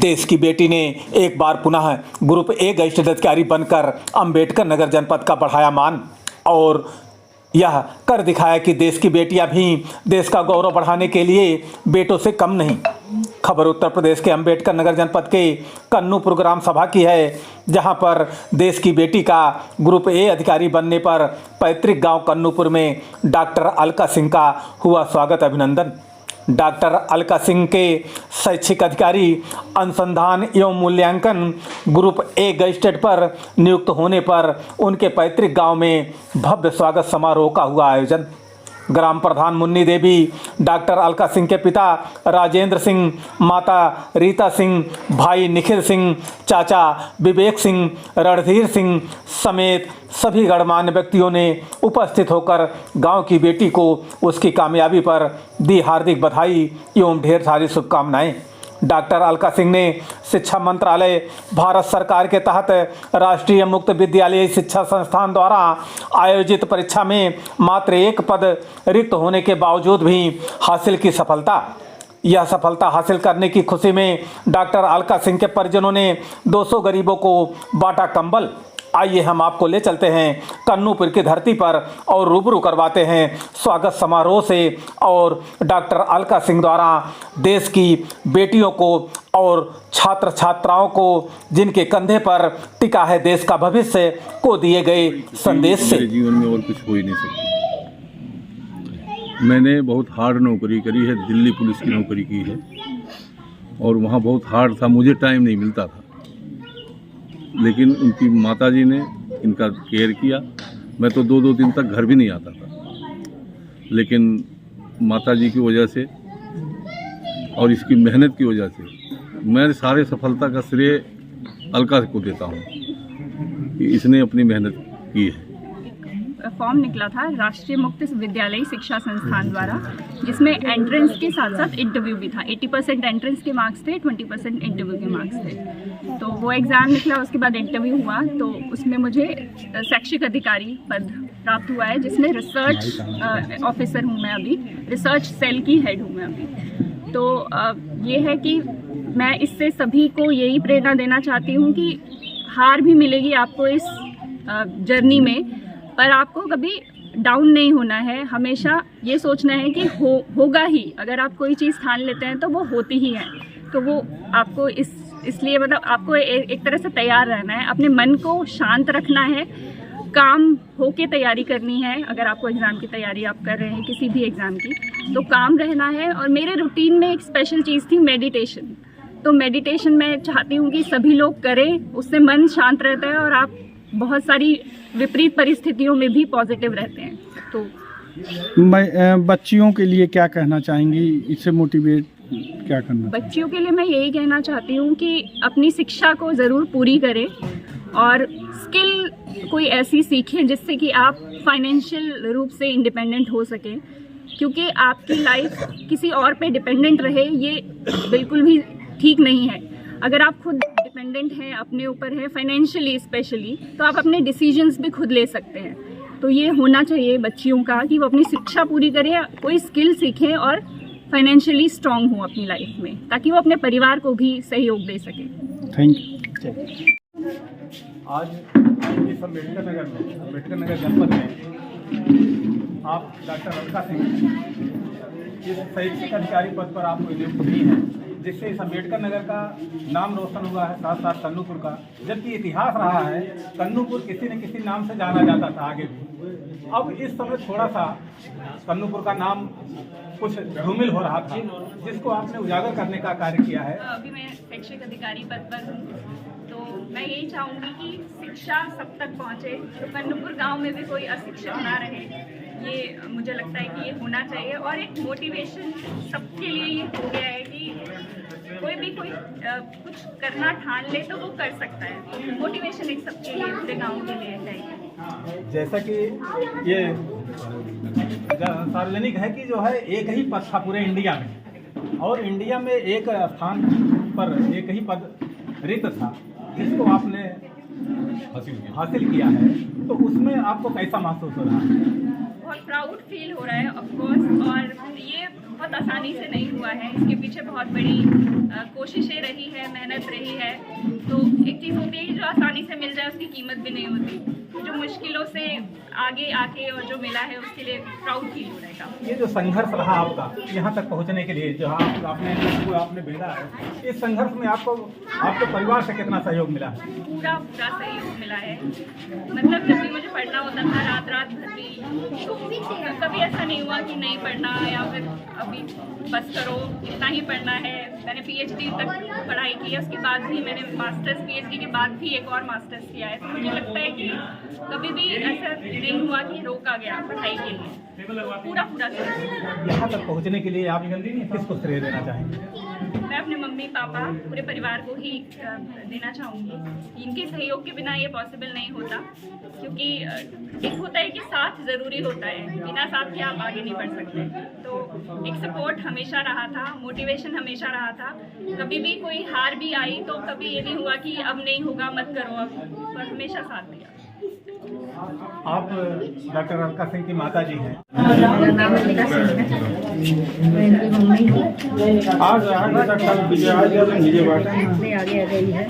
देश की बेटी ने एक बार पुनः ग्रुप ए गैजेटेड अधिकारी बनकर अंबेडकर नगर जनपद का बढ़ाया मान और यह कर दिखाया कि देश की बेटियां भी देश का गौरव बढ़ाने के लिए बेटों से कम नहीं। खबर उत्तर प्रदेश के अंबेडकर नगर जनपद के कन्नूपुर ग्राम सभा की है, जहां पर देश की बेटी का ग्रुप ए अधिकारी बनने पर पैतृक गांव कन्नूपुर में डॉक्टर अलका सिंह का हुआ स्वागत अभिनंदन। डॉक्टर अलका सिंह के शैक्षिक अधिकारी अनुसंधान एवं मूल्यांकन ग्रुप ए गैजेटेड पर नियुक्त होने पर उनके पैतृक गांव में भव्य स्वागत समारोह का हुआ आयोजन। ग्राम प्रधान मुन्नी देवी, डॉक्टर अलका सिंह के पिता राजेंद्र सिंह, माता रीता सिंह, भाई निखिल सिंह, चाचा विवेक सिंह, रणधीर सिंह समेत सभी गणमान्य व्यक्तियों ने उपस्थित होकर गांव की बेटी को उसकी कामयाबी पर दी हार्दिक बधाई एवं ढेर सारी शुभकामनाएं। डॉक्टर अलका सिंह ने शिक्षा मंत्रालय भारत सरकार के तहत राष्ट्रीय मुक्त विद्यालय शिक्षा संस्थान द्वारा आयोजित परीक्षा में मात्र एक पद रिक्त होने के बावजूद भी हासिल की सफलता। यह सफलता हासिल करने की खुशी में डॉक्टर अलका सिंह के परिजनों ने 200 गरीबों को बांटा कंबल। आइए हम आपको ले चलते हैं कन्नूपुर की धरती पर और रूबरू करवाते हैं स्वागत समारोह से और डॉक्टर अलका सिंह द्वारा देश की बेटियों को और छात्र छात्राओं को जिनके कंधे पर टिका है देश का भविष्य को दिए गए संदेश से। जीवन में और कुछ हो ही नहीं सकता। मैंने बहुत हार्ड नौकरी करी है, दिल्ली पुलिस की नौकरी की है और वहाँ बहुत हार्ड था, मुझे टाइम नहीं मिलता था, लेकिन उनकी माताजी ने इनका केयर किया। मैं तो 2-2 दिन तक घर भी नहीं आता था, लेकिन माताजी की वजह से और इसकी मेहनत की वजह से मैं सारे सफलता का श्रेय अलका को देता हूँ कि इसने अपनी मेहनत की है। फॉर्म निकला था राष्ट्रीय मुक्त विद्यालय शिक्षा संस्थान द्वारा, जिसमें एंट्रेंस के साथ साथ इंटरव्यू भी था। 80% एंट्रेंस के मार्क्स थे, 20% इंटरव्यू के मार्क्स थे। तो वो एग्ज़ाम निकला, उसके बाद इंटरव्यू हुआ, तो उसमें मुझे शैक्षिक अधिकारी पद प्राप्त हुआ है, जिसमें रिसर्च ऑफिसर हूँ मैं अभी, रिसर्च सेल की हेड हूँ मैं अभी। तो ये है कि मैं इससे सभी को यही प्रेरणा देना चाहती हूँ कि हार भी मिलेगी आपको इस जर्नी में, पर आपको कभी डाउन नहीं होना है। हमेशा ये सोचना है कि होगा ही। अगर आप कोई चीज़ ठान लेते हैं तो वो होती ही है। तो वो आपको इसलिए मतलब आपको एक तरह से तैयार रहना है, अपने मन को शांत रखना है, काम होके तैयारी करनी है। अगर आपको एग्ज़ाम की तैयारी आप कर रहे हैं, किसी भी एग्ज़ाम की, तो काम रहना है। और मेरे रूटीन में एक स्पेशल चीज़ थी मेडिटेशन। तो मेडिटेशन मैं चाहती हूँ कि सभी लोग करें, उससे मन शांत रहता है और आप बहुत सारी विपरीत परिस्थितियों में भी पॉजिटिव रहते हैं। तो मैं बच्चियों के लिए क्या कहना चाहेंगी, इससे मोटिवेट क्या करना? बच्चियों के लिए मैं यही कहना चाहती हूँ कि अपनी शिक्षा को ज़रूर पूरी करें और स्किल कोई ऐसी सीखें जिससे कि आप फाइनेंशियल रूप से इंडिपेंडेंट हो सकें, क्योंकि आपकी लाइफ किसी और पे डिपेंडेंट रहे ये बिल्कुल भी ठीक नहीं है। अगर आप खुद डिपेंडेंट हैं, अपने ऊपर है फाइनेंशियली स्पेशली, तो आप अपने डिसीजंस भी खुद ले सकते हैं। तो ये होना चाहिए बच्चियों का कि वो अपनी शिक्षा पूरी करें, कोई स्किल सीखें और फाइनेंशियली स्ट्रांग हो अपनी लाइफ में, ताकि वो अपने परिवार को भी सहयोग दे सकें। Thank you. आज इस अंबेडकर नगर जनपद में आप डॉक्टर अलका सिंह इस शैक्षिक अधिकारी पद पर आपको नियुक्त हुई हैं, जिससे इस अंबेडकर नगर का नाम रोशन हुआ है, साथ साथ कन्नूपुर का। जबकि इतिहास रहा है, कन्नूपुर किसी न किसी नाम से जाना जाता था आगे भी। अब इस समय थोड़ा सा कन्नूपुर का नाम कुछ धूमिल हो रहा था, जिसको आपने उजागर करने का कार्य किया है। अभी मैं शैक्षिक अधिकारी पद पर हूँ, तो मैं यही चाहूँगी कि शिक्षा सब तक पहुँचे, तो कन्नूपुर गाँव में भी कोई अशिक्षित ना रहे। ये मुझे लगता है कि ये होना चाहिए और एक मोटिवेशन सबके लिए ये हो गया है कि कोई भी कुछ करना ठान ले तो वो कर सकता है। मोटिवेशन एक सबके लिए, पूरे गांव के लिए चाहिए। जैसा कि ये सार्वजनिक है कि जो है एक ही पद था पूरे इंडिया में, और इंडिया में एक स्थान पर एक ही पद रिक्त था, जिसको आपने हासिल किया है, तो उसमें आपको कैसा महसूस हो रहा है? बहुत प्राउड फील हो रहा है ऑफ कोर्स, और ये बहुत आसानी से नहीं हुआ है। इसके पीछे बहुत बड़ी कोशिशें रही है, मेहनत रही है। तो एक चीज़ होती है कि जो आसानी से मिल जाए उसकी कीमत भी नहीं होती। जो मुश्किलों से आगे आके और जो मिला है उसके लिए प्राउड फील हो रहेगा। ये जो संघर्ष रहा आपका यहाँ तक पहुँचने के लिए, जो आपने भेजा है, इस संघर्ष में आपको आपके परिवार से कितना सहयोग मिला है? पूरा सहयोग मिला है। मतलब जब भी मुझे पढ़ना होता था रात भर भी, तो कभी ऐसा नहीं हुआ कि नहीं पढ़ना या फिर अभी बस करो इतना ही पढ़ना है। मैंने PhD तक पढ़ाई की है, उसके बाद भी मैंने मास्टर्स, PhD के बाद भी एक और मास्टर्स किया है। तो मुझे लगता है कि कभी भी ऐसा नहीं हुआ कि रोका गया पढ़ाई के लिए। पूरा सहयोग। यहाँ तक पहुँचने के लिए आप किसको श्रेय देना चाहेंगे? मैं अपने मम्मी पापा पूरे परिवार को ही देना चाहूँगी। इनके सहयोग के बिना ये पॉसिबल नहीं होता, क्योंकि एक होता है कि साथ ज़रूरी होता है, बिना साथ के आप आगे नहीं बढ़ सकते। तो एक सपोर्ट हमेशा रहा था, मोटिवेशन हमेशा रहा था। कभी भी कोई हार भी आई तो कभी ये नहीं हुआ कि अब नहीं होगा मत करो अब, पर हमेशा साथ दिया। आप डॉक्टर अलका सिंह की माता जी हैं। मेरा नाम अलका सिंह है, मैं इनकी मम्मी हूँ। आज इतनी आगे आ गई है,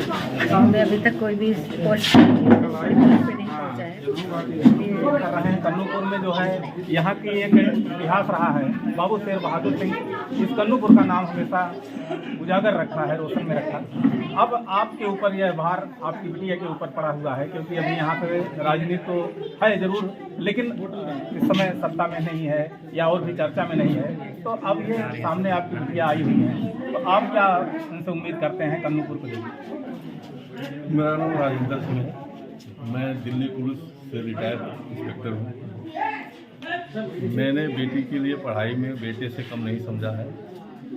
मैं अभी तक कोई भी पोस्ट पे नहीं पहुँचा है। कर रहे हैं कन्नूपुर में जो है, यहाँ की एक इतिहास रहा है। बाबू शेर बहादुर सिंह इस कन्नूपुर का नाम हमेशा उजागर रखा है, रोशन में रखा। अब आपके ऊपर यह भार आपकी बिटिया के ऊपर पड़ा हुआ है, क्योंकि अभी यहाँ पे राजनीति तो है जरूर, लेकिन इस समय सत्ता में नहीं है या और भी चर्चा में नहीं है। तो अब ये सामने आपकी बिटिया आई हुई है, तो आप क्या उनसे उम्मीद करते हैं कन्नूपुर को लेकर? मेरा नाम राजेंद्र सिंह है, मैं दिल्ली पुलिस से रिटायर्ड इंस्पेक्टर हूँ। मैंने बेटी के लिए पढ़ाई में बेटे से कम नहीं समझा है,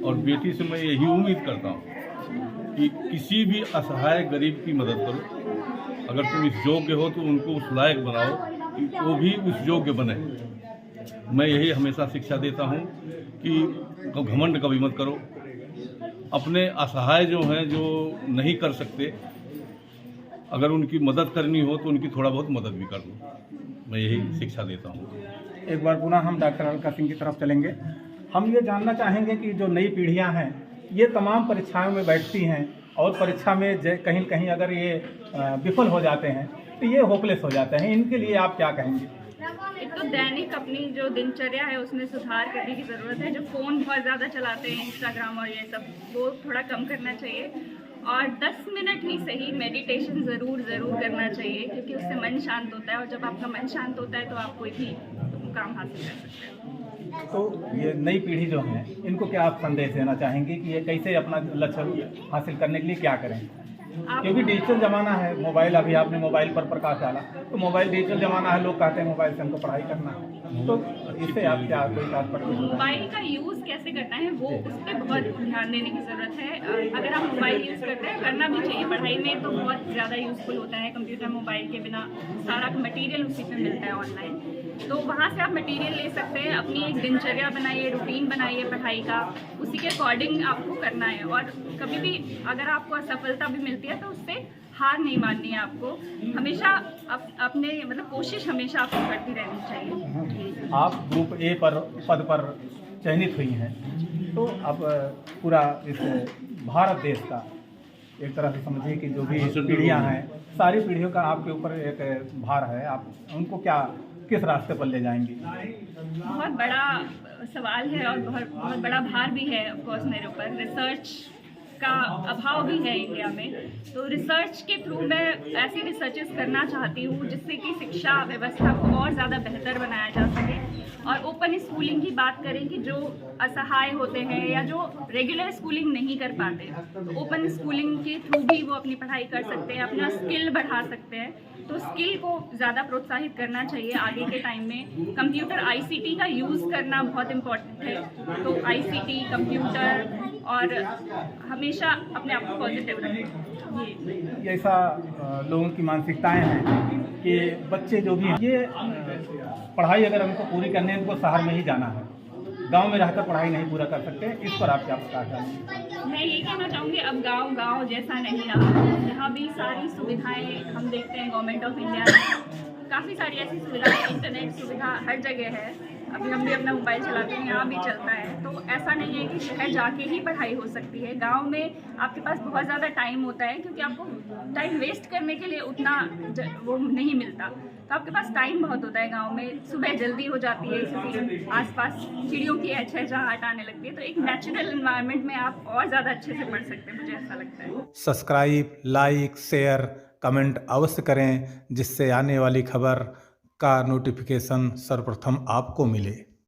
और बेटी से मैं यही उम्मीद करता हूँ कि किसी भी असहाय गरीब की मदद करो। अगर तुम इस योग्य हो तो उनको उस लायक बनाओ कि वो भी उस योग्य बने। मैं यही हमेशा शिक्षा देता हूँ कि घमंड कभी मत करो। अपने असहाय जो हैं, जो नहीं कर सकते, अगर उनकी मदद करनी हो तो उनकी थोड़ा बहुत मदद भी कर लो। मैं यही शिक्षा देता हूँ। एक बार पुनः हम डॉक्टर अलका सिंह की तरफ चलेंगे। हम ये जानना चाहेंगे कि जो नई पीढ़ियां हैं, ये तमाम परीक्षाओं में बैठती हैं और परीक्षा में कहीं न कहीं अगर ये विफल हो जाते हैं तो ये होपलेस हो जाते हैं। इनके लिए आप क्या कहेंगे? एक तो दैनिक अपनी जो दिनचर्या है उसमें सुधार करने की ज़रूरत है। जो फ़ोन बहुत ज़्यादा चलाते हैं, इंस्टाग्राम और ये सब, वो थोड़ा कम करना चाहिए। और 10 मिनट ही सही मेडिटेशन ज़रूर करना चाहिए, क्योंकि उससे मन शांत होता है, और जब आपका मन शांत होता है तो आप कोई भी काम हासिल कर सकते हैं। तो ये नई पीढ़ी जो है, इनको क्या आप संदेश देना चाहेंगे कि ये कैसे अपना लक्ष्य हासिल करने के लिए क्या करें? क्योंकि डिजिटल ज़माना है, मोबाइल, अभी आपने मोबाइल पर प्रकाश डाला, तो मोबाइल डिजिटल ज़माना है, लोग कहते हैं मोबाइल से हमको पढ़ाई करना है। तो इससे आप क्या कोई तात्पर्य? मोबाइल का यूज़ कैसे करना है वो उस पर बहुत ध्यान देने की ज़रूरत है। अगर आप मोबाइल यूज़ करते हैं, करना भी चाहिए, पढ़ाई में तो बहुत ज़्यादा यूज़फुल होता है। कंप्यूटर, मोबाइल के बिना सारा मटेरियल उसी पे मिलता है ऑनलाइन, तो वहाँ से आप मटेरियल ले सकते हैं। अपनी एक दिनचर्या बनाइए, रूटीन बनाइए पढ़ाई का, उसी के अकॉर्डिंग आपको करना है। और कभी भी अगर आपको असफलता भी मिलती है तो उससे हार नहीं माननी है आपको, हमेशा अपने मतलब कोशिश हमेशा आपको करती रहनी चाहिए। आप ग्रुप ए पर पद पर चयनित हुई हैं, तो अब पूरा इस भारत देश का एक तरह से समझिए कि जो भी पीढ़ियां हैं, सारी पीढ़ियों का आपके ऊपर एक भार है। आप उनको क्या, किस रास्ते पर ले जाएंगी? बहुत बड़ा सवाल है और बहुत बड़ा भार भी है ऑफकोर्स मेरे ऊपर। रिसर्च का अभाव भी है इंडिया में, तो रिसर्च के थ्रू मैं ऐसी रिसर्चेस करना चाहती हूँ जिससे कि शिक्षा व्यवस्था को और ज़्यादा बेहतर बनाया जा सके। और ओपन स्कूलिंग की बात करें कि जो असहाय होते हैं या जो रेगुलर स्कूलिंग नहीं कर पाते, तो ओपन स्कूलिंग के थ्रू भी वो अपनी पढ़ाई कर सकते हैं, अपना स्किल बढ़ा सकते हैं। तो स्किल को ज़्यादा प्रोत्साहित करना चाहिए आगे के टाइम में। कंप्यूटर, ICT का यूज़ करना बहुत इम्पोर्टेंट है, तो ICT, कंप्यूटर, और हमेशा अपने आप को पॉजिटिव रखें। ये ऐसा लोगों की मानसिकताएं हैं कि बच्चे जो भी हैं, ये पढ़ाई अगर हमको पूरी करनी है, इनको शहर में ही जाना है, गांव में रहकर पढ़ाई नहीं पूरा कर सकते। इस पर आप क्या बता चाहेंगे? मैं ये कहना चाहूँगी, अब गांव जैसा नहीं रहा। यहाँ भी सारी सुविधाएं हम देखते हैं गवर्नमेंट ऑफ इंडिया ने काफ़ी सारी ऐसी सुविधाएं, इंटरनेट सुविधा हर जगह है। अभी हम भी अपना मोबाइल चलाते हैं, यहाँ भी चलता है। तो ऐसा नहीं है कि शहर जाके ही पढ़ाई हो सकती है। गांव में आपके पास बहुत ज़्यादा टाइम होता है, क्योंकि आपको टाइम वेस्ट करने के लिए उतना वो नहीं मिलता। तो आपके पास टाइम बहुत होता है गांव में। सुबह जल्दी हो जाती है, क्योंकि आसपास चिड़ियों की चहचहाहट आने लगती है। तो एक नेचुरल एनवायरनमेंट में आप और ज़्यादा अच्छे से पढ़ सकते हैं, मुझे ऐसा लगता है। सब्सक्राइब, लाइक, शेयर, कमेंट अवश्य करें, जिससे आने वाली खबर का नोटिफिकेशन सर्वप्रथम आपको मिले।